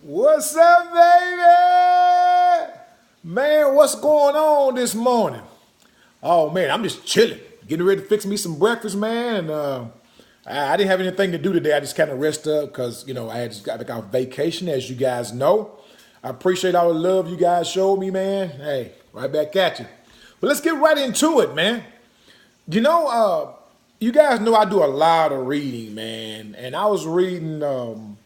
What's up, baby? Man, what's going on this morning? Oh, man, I'm just chilling. Getting ready to fix me some breakfast, man. And I didn't have anything to do today. I just kind of rested up because, I had just got back on vacation, as you guys know. I appreciate all the love you guys showed me, man. Hey, right back at you. But let's get right into it, man. You guys know I do a lot of reading, man. And I was reading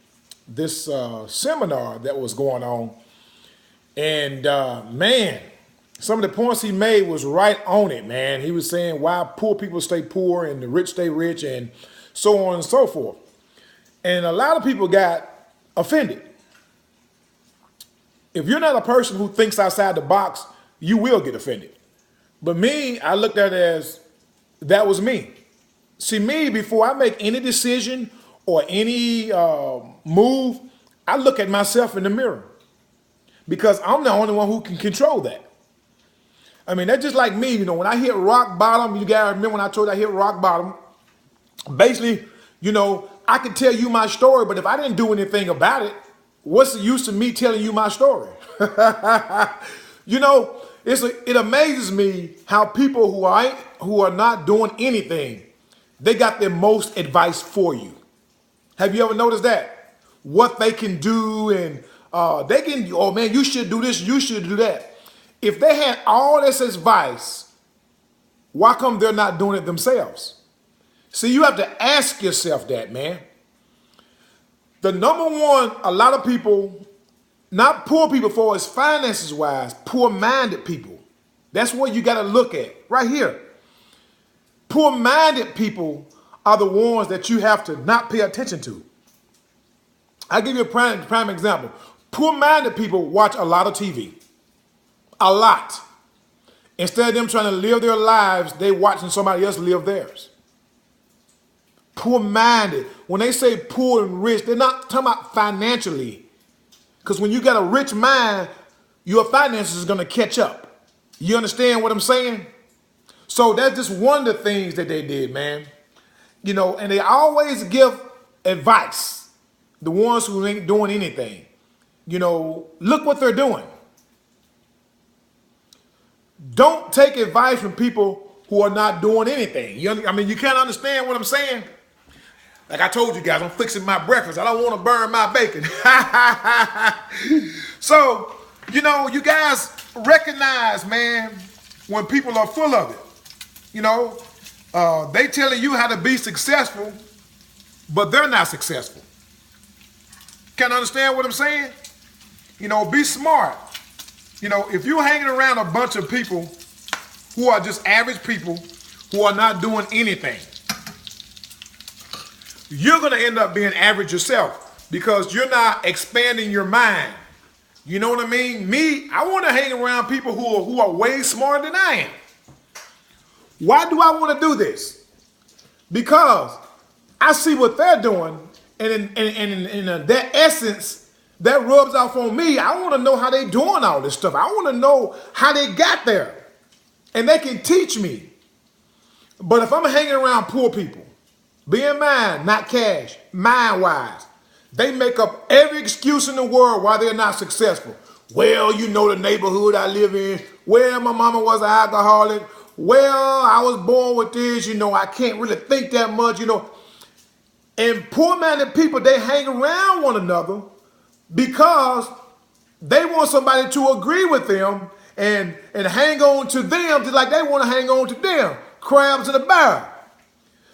this seminar that was going on. And man, some of the points he made was right on it, man. He was saying why poor people stay poor and the rich stay rich and so on and so forth. And a lot of people got offended. If you're not a person who thinks outside the box, you will get offended. But me, I looked at it as that was me. See, me, before I make any decision or any move, I look at myself in the mirror because I'm the only one who can control that. I mean, that's just like me, when I hit rock bottom, you guys remember when I told you I hit rock bottom, basically, I could tell you my story, but if I didn't do anything about it, what's the use of me telling you my story? It amazes me how people who are not doing anything, they got the most advice for you. Have you ever noticed that? What they can do and they can, oh man, you should do this, you should do that. If they had all this advice, why come they're not doing it themselves? See, you have to ask yourself that, man. The number one, a lot of people, not poor people for as finances wise, poor-minded people. That's what you got to look at right here. Poor-minded people are the ones that you have to not pay attention to. I'll give you a prime example. Poor-minded people watch a lot of TV. A lot. Instead of them trying to live their lives, they watching somebody else live theirs. Poor-minded. When they say poor and rich, they're not talking about financially. Because when you got a rich mind, your finances is going to catch up. You understand what I'm saying? So that's just one of the things that they did, man. And they always give advice. The ones who ain't doing anything. Look what they're doing. Don't take advice from people who are not doing anything. You can't understand what I'm saying? Like I told you guys, I'm fixing my breakfast. I don't want to burn my bacon. So, you guys recognize, man, when people are full of it. They telling you how to be successful, but they're not successful. Can understand what I'm saying? Be smart. If you're hanging around a bunch of people who are just average people who are not doing anything, you're going to end up being average yourself because you're not expanding your mind. You know what I mean? Me, I want to hang around people who are way smarter than I am. Why do I want to do this? Because I see what they're doing, and in that essence, that rubs off on me. I want to know how they're doing all this stuff. I want to know how they got there, and they can teach me. But if I'm hanging around poor people, being mind, not cash, mind-wise, they make up every excuse in the world why they're not successful. Well, the neighborhood I live in. Well, my mama was an alcoholic. Well, I was born with this. I can't really think that much, And poor-minded people, they hang around one another because they want somebody to agree with them and hang on to them just like they want to hang on to them. Crabs in a barrel.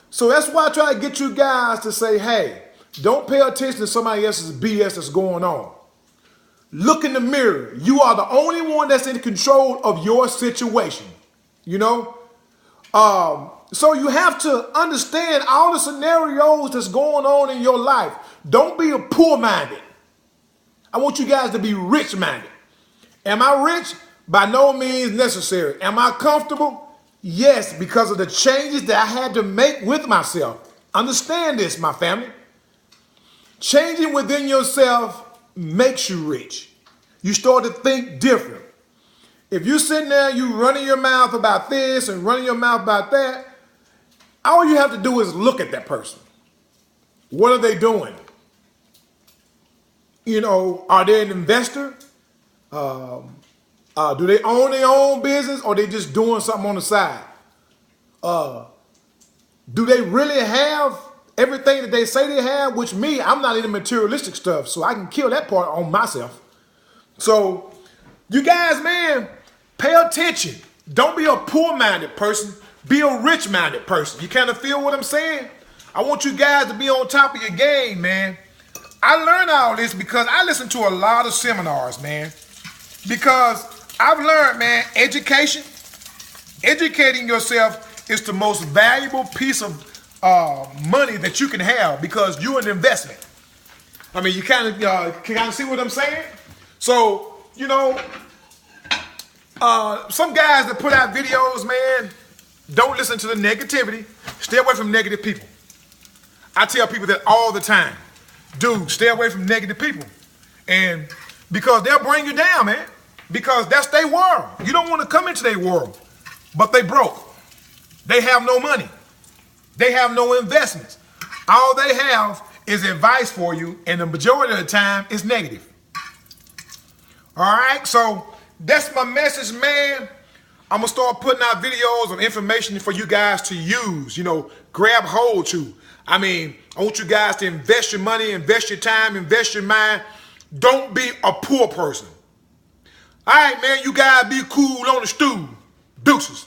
So that's why I try to get you guys to say, hey, don't pay attention to somebody else's BS that's going on. Look in the mirror. You are the only one that's in control of your situation. So you have to understand all the scenarios that's going on in your life. Don't be a poor-minded. I want you guys to be rich-minded. Am I rich? By no means necessary. Am I comfortable? Yes, because of the changes that I had to make with myself. Understand this, my family. Changing within yourself makes you rich. You start to think different. If you're sitting there, you running your mouth about this and running your mouth about that, all you have to do is look at that person. What are they doing? Are they an investor? Do they own their own business, or they just doing something on the side? Do they really have everything that they say they have? Which me, I'm not into materialistic stuff, so I can kill that part on myself. So, you guys, man, pay attention. Don't be a poor-minded person. Be a rich-minded person. You kind of feel what I'm saying? I want you guys to be on top of your game, man. I learned all this because I listen to a lot of seminars, man. Because I've learned, man, educating yourself is the most valuable piece of money that you can have, because you're an investment. I mean, you kind of see what I'm saying? So, some guys that put out videos, man, don't listen to the negativity. Stay away from negative people. I tell people that all the time. Dude, stay away from negative people. And because they'll bring you down, man. Because that's their world. You don't want to come into their world. But they broke. They have no money. They have no investments. All they have is advice for you, and the majority of the time it's negative. All right, so that's my message, man. I'm going to start putting out videos of information for you guys to use, grab hold to. I mean, I want you guys to invest your money, invest your time, invest your mind. Don't be a poor person. All right, man, you guys be cool on the stool. Deuces.